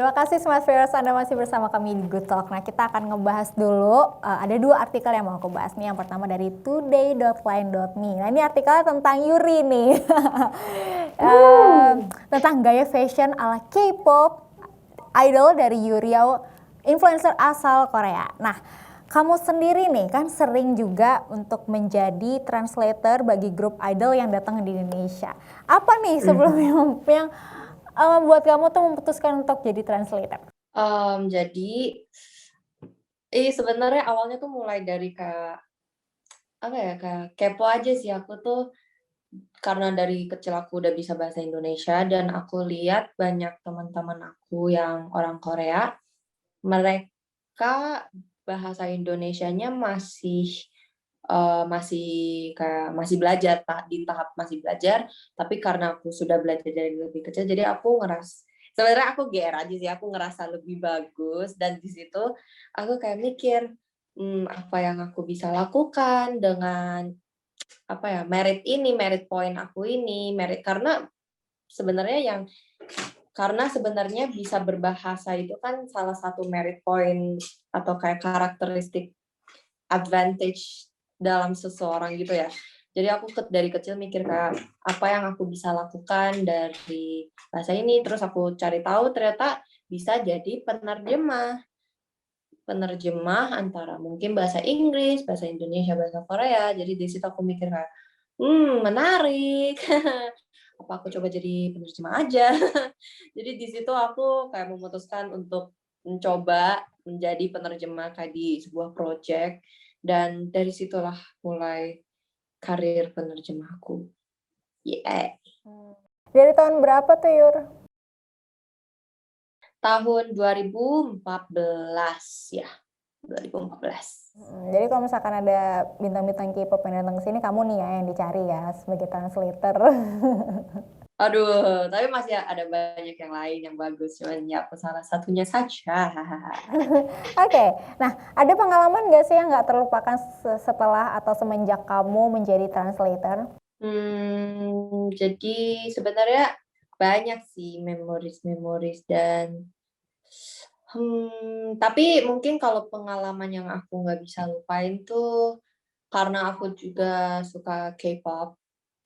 Terima kasih Smart Viewers, Anda masih bersama kami di Good Talk. Nah, kita akan ngebahas dulu, ada 2 artikel yang mau aku bahas nih. Yang pertama dari today.line.me. Nah, ini artikelnya tentang Yuri nih. Tentang gaya fashion ala K-pop idol dari Yuri, influencer asal Korea. Nah, kamu sendiri nih kan sering juga untuk menjadi translator bagi grup idol yang datang di Indonesia. Apa nih sebelum yang buat kamu tuh memutuskan untuk jadi translator? Jadi, sebenarnya awalnya tuh mulai dari kayak, apa ya, kayak kepo aja sih aku tuh, karena dari kecil aku udah bisa bahasa Indonesia dan aku lihat banyak teman-teman aku yang orang Korea, mereka bahasa Indonesianya masih kayak masih belajar, di tahap masih belajar, tapi karena aku sudah belajar dari lebih kecil, jadi sebenarnya aku GR aja sih, aku ngerasa lebih bagus dan di situ aku kayak mikir, apa yang aku bisa lakukan dengan, apa ya, merit point aku ini, sebenarnya yang karena sebenarnya bisa berbahasa itu kan salah satu merit point atau kayak karakteristik advantage dalam seseorang gitu ya. Jadi aku dari kecil mikir kayak apa yang aku bisa lakukan dari bahasa ini, terus aku cari tahu ternyata bisa jadi penerjemah antara mungkin bahasa Inggris, bahasa Indonesia, bahasa Korea. Jadi di situ aku mikir kayak, menarik. Apa aku coba jadi penerjemah aja. Jadi di situ aku kayak memutuskan untuk mencoba menjadi penerjemah kayak di sebuah project dan dari situlah mulai karir penerjemahku. Yeah. Dari tahun berapa tuh, Yur? Tahun 2014 ya, 2014. Jadi kalau misalkan ada bintang-bintang K-pop yang datang ke sini, kamu nih ya yang dicari ya sebagai translator. Aduh, tapi masih ada banyak yang lain yang bagus, cuman ya aku salah satunya saja. Oke, nah ada pengalaman nggak sih yang nggak terlupakan setelah atau semenjak kamu menjadi translator? Jadi sebenarnya banyak sih memoris dan tapi mungkin kalau pengalaman yang aku nggak bisa lupain tuh karena aku juga suka K-pop.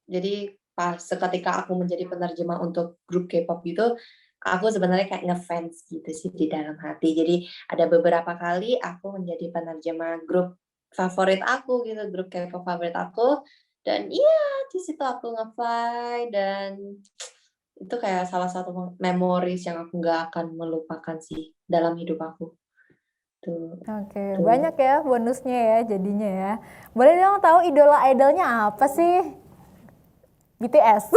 Jadi pas seketika aku menjadi penerjemah untuk grup K-pop gitu, aku sebenarnya kayak ngefans gitu sih di dalam hati. Jadi ada beberapa kali aku menjadi penerjemah grup favorit aku gitu, grup K-pop favorit aku, dan iya di situ aku nge-fly dan itu kayak salah satu memories yang aku nggak akan melupakan sih dalam hidup aku. Tuh, Oke, tuh. banyak ya bonusnya ya jadinya ya. Boleh dong tahu idola-idolnya apa sih? BTS.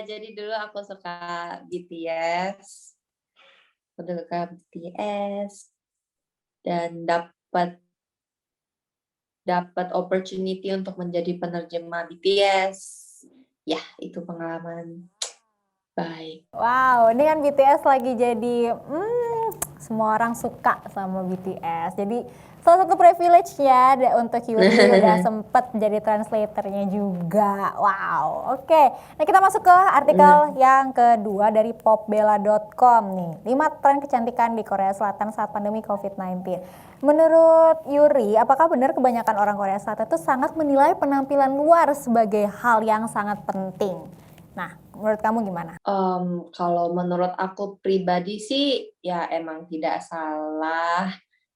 Jadi dulu aku suka BTS, dan dapat dapat opportunity untuk menjadi penerjemah BTS. Ya, itu pengalaman baik. Wow, ini kan BTS lagi jadi semua orang suka sama BTS. Jadi salah satu privilege-nya untuk Yuri udah sempet jadi translatornya juga. Wow, oke. Nah kita masuk ke artikel yang kedua dari popbella.com nih. 5 tren kecantikan di Korea Selatan saat pandemi COVID-19. Menurut Yuri, apakah benar kebanyakan orang Korea Selatan itu sangat menilai penampilan luar sebagai hal yang sangat penting? Nah, menurut kamu gimana? Kalau menurut aku pribadi sih, ya emang tidak salah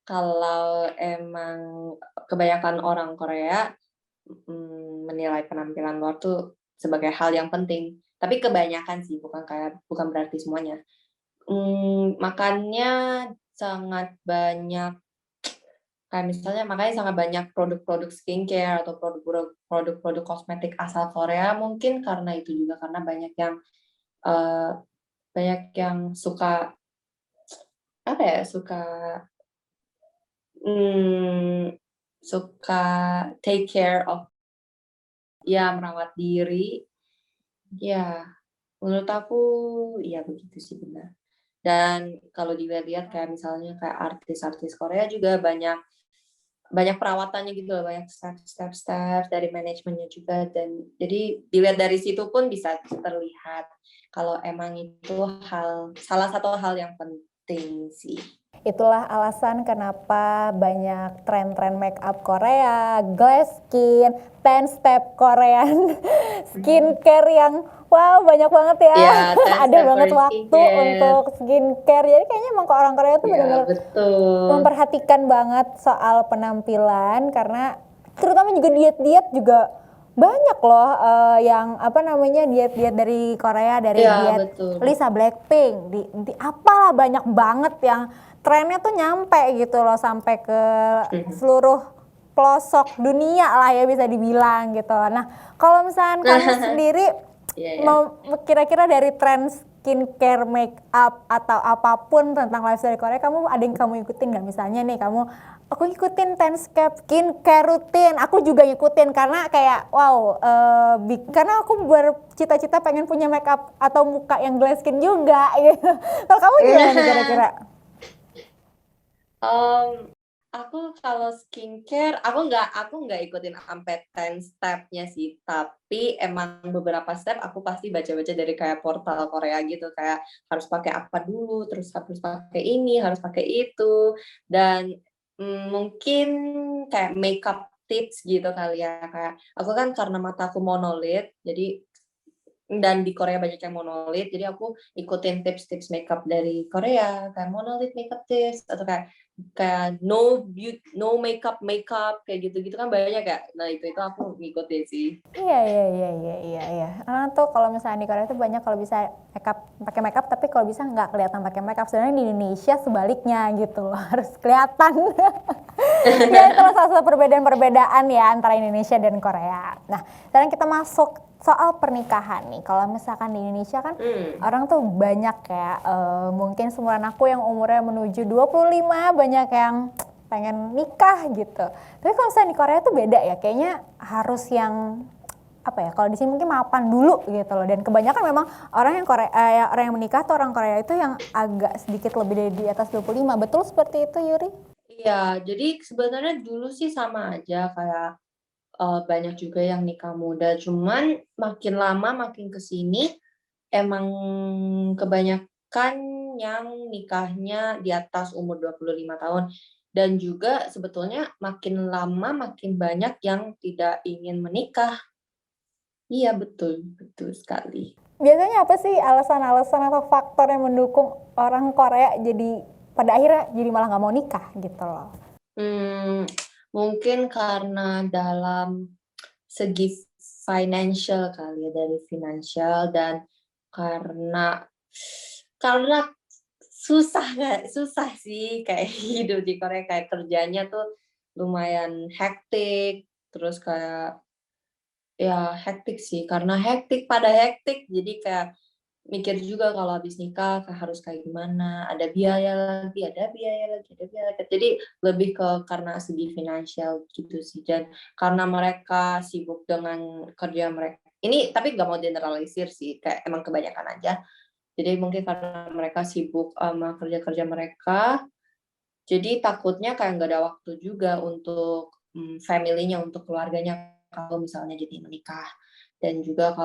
kalau emang kebanyakan orang Korea menilai penampilan luar tuh sebagai hal yang penting. Tapi kebanyakan sih, bukan berarti semuanya. Makanya sangat banyak kayak misalnya makanya sangat banyak produk-produk skincare atau produk-produk kosmetik asal Korea mungkin karena itu juga karena eee, banyak yang suka, apa ya, mmm, suka take care of ya merawat diri, ya menurut aku ya begitu sih, benar. Dan kalau dilihat-lihat kayak misalnya kayak artis-artis Korea juga banyak banyak perawatannya gitu loh, banyak step dari manajemennya juga, dan jadi dilihat dari situ pun bisa terlihat kalau emang itu salah satu hal yang penting sih. Itulah alasan kenapa banyak tren-tren make up Korea, glass skin, 10 step Korean skincare yang wow banyak banget ya. Ya, 10 Ada step banget Korean waktu skincare. untuk skincare. Jadi kayaknya emang orang Korea tuh Ya, benar-benar betul. memperhatikan banget soal penampilan, karena terutama juga diet-diet juga banyak loh yang apa namanya diet-diet dari Korea, dari Ya, diet betul. Lisa Blackpink, di apalah banyak banget yang trennya tuh nyampe gitu loh sampai ke seluruh pelosok dunia lah ya bisa dibilang gitu. Nah, kalau misalnya kamu sendiri Iya, ya. mau kira-kira dari tren skincare, make up atau apapun tentang lifestyle Korea, kamu ada yang kamu ikutin nggak? Misalnya nih kamu, aku ngikutin 10 step skincare rutin, aku juga ngikutin karena kayak wow, karena aku bercita-cita pengen punya make up atau muka yang glass skin juga gitu. Kalau kamu gimana nih kira-kira? Aku kalau skincare, aku nggak ikutin sampai 10 step-nya sih, tapi emang beberapa step aku pasti baca-baca dari kayak portal Korea gitu, kayak harus pakai apa dulu, terus harus pakai ini, harus pakai itu, dan mungkin kayak makeup tips gitu kali ya, kayak aku kan karena mataku monolit, jadi dan di Korea banyak yang monolit, jadi aku ikutin tips-tips makeup dari Korea, kayak monolit makeup tips atau kayak no makeup kayak gitu-gitu kan banyak ya. Nah, itu aku ngikutin sih. Iya. Tuh kalau misalnya di Korea tuh banyak kalau bisa pakai makeup, tapi kalau bisa nggak kelihatan pakai makeup. Sebenarnya di Indonesia sebaliknya gitu loh, harus kelihatan. Ya itulah salah satu perbedaan-perbedaan ya antara Indonesia dan Korea. Nah, sekarang kita masuk soal pernikahan nih. Kalau misalkan di Indonesia kan orang tuh banyak ya, mungkin seumuran aku yang umurnya menuju 25 banyak yang pengen nikah gitu. Tapi kalau misalnya di Korea tuh beda ya, kayaknya harus yang apa ya, kalau di sini mungkin mapan dulu gitu loh, dan kebanyakan memang orang yang orang yang menikah tuh orang Korea itu yang agak sedikit lebih dari di atas 25. Betul seperti itu, Yuri? Iya, jadi sebenarnya dulu sih sama aja kayak banyak juga yang nikah muda, cuman makin lama makin ke sini emang kebanyakan yang nikahnya di atas umur 25 tahun, dan juga sebetulnya makin lama makin banyak yang tidak ingin menikah. Iya, betul, betul sekali. Biasanya apa sih alasan-alasan atau faktor yang mendukung orang Korea jadi pada akhirnya jadi malah nggak mau nikah gitu loh? Mungkin karena dalam segi financial kali ya, dari finansial, dan karena karena susah sih kayak hidup di Korea, kayak kerjanya tuh lumayan hektik, terus kayak ya hektik sih, karena pada hektik jadi kayak mikir juga kalau habis nikah harus kayak gimana, ada biaya lagi, jadi lebih ke karena segi finansial gitu sih, dan karena mereka sibuk dengan kerja mereka ini, tapi nggak mau generalisir sih, kayak emang kebanyakan aja. Jadi mungkin karena mereka sibuk sama kerja-kerja mereka, jadi takutnya kayak nggak ada waktu juga untuk family-nya, untuk keluarganya kalau misalnya jadi menikah. Dan juga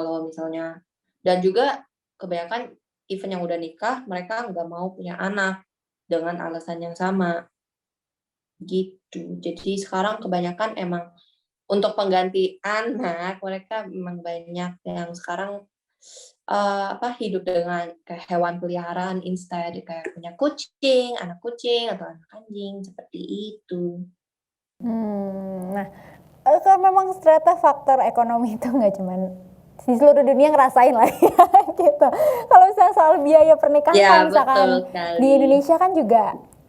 kebanyakan even yang udah nikah, mereka nggak mau punya anak dengan alasan yang sama, gitu. Jadi sekarang kebanyakan emang untuk pengganti anak, mereka memang banyak yang sekarang hidup dengan kayak hewan peliharaan instead, kayak punya kucing, anak kucing atau anak anjing, seperti itu. Nah, kan memang ternyata faktor ekonomi itu nggak cuman di seluruh dunia ngerasain lah ya gitu. Kalau misalnya soal biaya pernikahan, Ya, kalau betul misalkan di sekali. Indonesia kan juga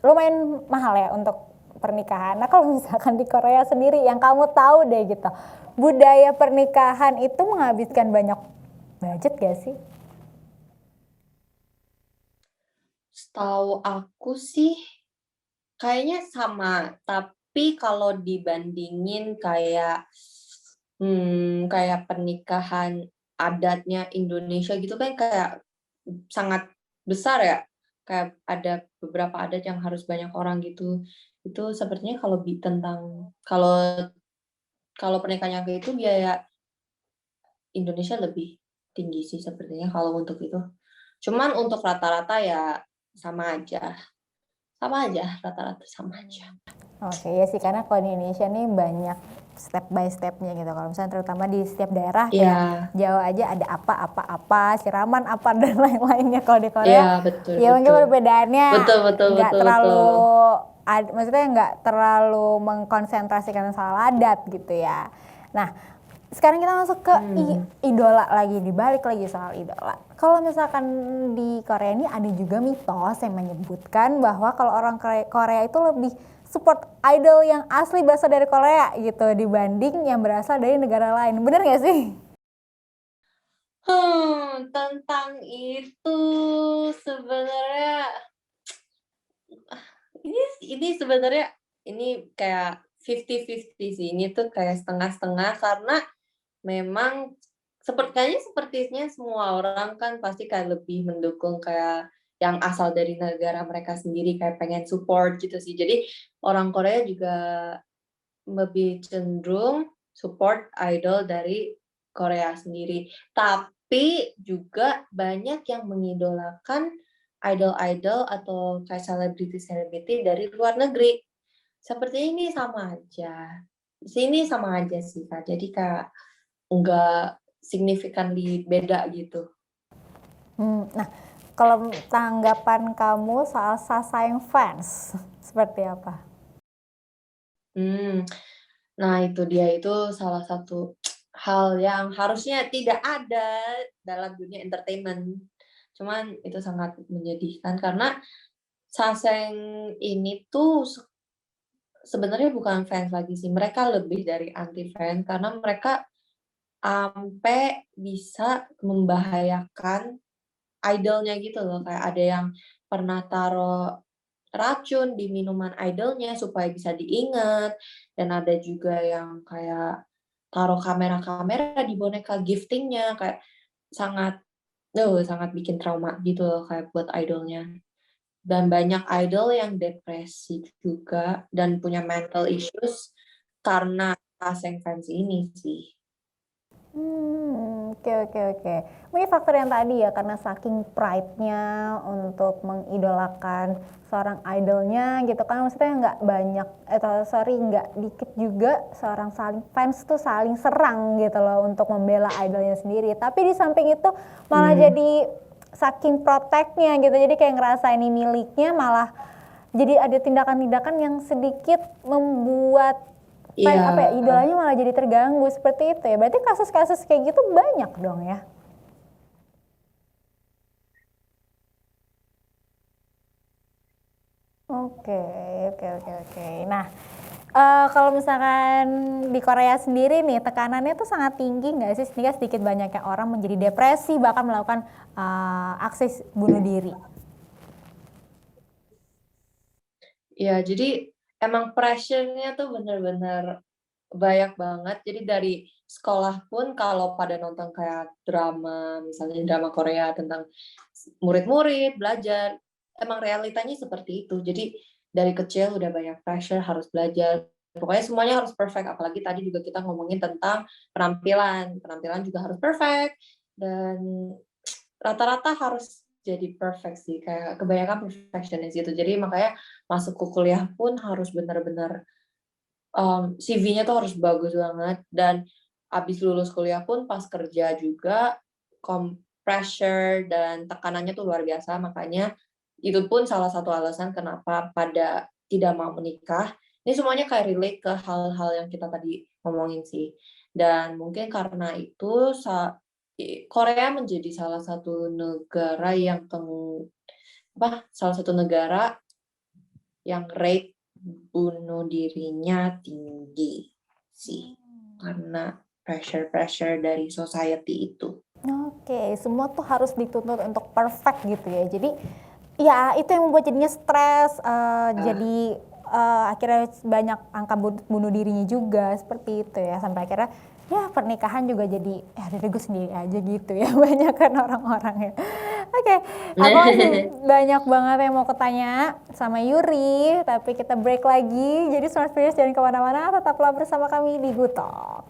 lumayan mahal ya untuk pernikahan. Nah, kalau misalkan di Korea sendiri yang kamu tahu deh gitu, budaya pernikahan itu menghabiskan banyak budget gak sih? Setahu aku sih kayaknya sama, tapi kalau dibandingin kayak pernikahan adatnya Indonesia gitu kan kayak sangat besar ya, kayak ada beberapa adat yang harus banyak orang gitu, itu sepertinya kalau tentang kalau kalau pernikahan yang itu biaya Indonesia lebih tinggi sih sepertinya kalau untuk itu. Cuman untuk rata-rata ya sama aja. Sama aja, rata-rata sama aja. Oke, ya sih, karena kalau di Indonesia nih banyak step by stepnya gitu. Kalau misalnya terutama di setiap daerah kayak Iya, Jawa aja ada apa, siraman apa dan lain-lainnya. Kalau di iya, Korea betul, ya mungkin betul. perbedaannya Betul, betul, nggak betul, terlalu betul. maksudnya nggak terlalu mengkonsentrasikan soal adat gitu ya. Nah, sekarang kita masuk ke idola lagi, dibalik lagi soal idola. Kalau misalkan di Korea ini ada juga mitos yang menyebutkan bahwa kalau orang Korea itu lebih support idol yang asli berasal dari Korea gitu dibanding yang berasal dari negara lain. Bener gak sih? Tentang itu sebenarnya ini sebenarnya ini kayak 50-50 sih. Ini tuh kayak setengah-setengah karena memang kayaknya sepertinya semua orang kan pasti kayak lebih mendukung kayak yang asal dari negara mereka sendiri, kayak pengen support gitu sih. Jadi orang Korea juga lebih cenderung support idol dari Korea sendiri. Tapi juga banyak yang mengidolakan idol-idol atau kayak selebriti-selebriti dari luar negeri. Seperti ini sama aja. Sini sama aja sih, Kak. Jadi Kak, nggak significantly beda gitu. Nah, kalau tanggapan kamu soal Sasaeng fans seperti apa? Hmm, nah itu dia, itu salah satu hal yang harusnya tidak ada dalam dunia entertainment. Cuman itu sangat menyedihkan karena Saseng ini tuh sebenarnya bukan fans lagi sih, mereka lebih dari anti fans karena mereka ampe bisa membahayakan idolnya gitu loh, kayak ada yang pernah taruh racun di minuman idolnya supaya bisa diingat, dan ada juga yang kayak taruh kamera-kamera di boneka giftingnya, kayak sangat sangat bikin trauma gitu loh kayak buat idolnya. Dan banyak idol yang depresi juga dan punya mental issues karena Paseng fans ini sih. Oke, oke, oke. Mungkin faktor yang tadi ya, karena saking pride-nya untuk mengidolakan seorang idolnya gitu kan, maksudnya nggak banyak, nggak dikit juga seorang saling fans tuh saling serang gitu loh untuk membela idolnya sendiri. Tapi di samping itu malah Hmm, jadi saking protect-nya gitu, jadi kayak ngerasa ini miliknya, malah jadi ada tindakan-tindakan yang sedikit membuat iya. apa ya, idolanya malah jadi terganggu seperti itu ya. Berarti kasus-kasus kayak gitu banyak dong ya. Oke, oke, oke, oke. Nah, kalau misalkan di Korea sendiri nih tekanannya tuh sangat tinggi nggak sih, sehingga sedikit banyaknya orang menjadi depresi bahkan melakukan aksi bunuh diri. Iya, jadi emang pressure-nya tuh bener-bener banyak banget. Jadi dari sekolah pun kalau pada nonton kayak drama, misalnya drama Korea tentang murid-murid belajar, emang realitanya seperti itu. Jadi dari kecil udah banyak pressure harus belajar. Pokoknya semuanya harus perfect, apalagi tadi juga kita ngomongin tentang penampilan. Penampilan juga harus perfect dan rata-rata harus jadi perfect sih, kayak kebanyakan perfectionist gitu. Jadi makanya masuk ke kuliah pun harus benar-benar CV-nya tuh harus bagus banget, dan abis lulus kuliah pun pas kerja juga pressure dan tekanannya tuh luar biasa. Makanya itu pun salah satu alasan kenapa pada tidak mau menikah. Ini semuanya kayak relate ke hal-hal yang kita tadi ngomongin sih. Dan mungkin karena itu Korea menjadi salah satu negara yang salah satu negara yang rate bunuh dirinya tinggi sih, karena pressure-pressure dari society itu. Oke, semua tuh harus dituntut untuk perfect gitu ya. Jadi ya itu yang membuat jadinya stres, jadi akhirnya banyak angka bunuh dirinya juga seperti itu ya, sampai akhirnya ya pernikahan juga jadi dari gue sendiri aja gitu ya banyak kan orang-orang ya. Oke, aku masih banyak banget yang mau ketanya sama Yuri, tapi kita break lagi. Jadi Smart Viewers jangan kemana-mana, tetaplah bersama kami di Good Talk.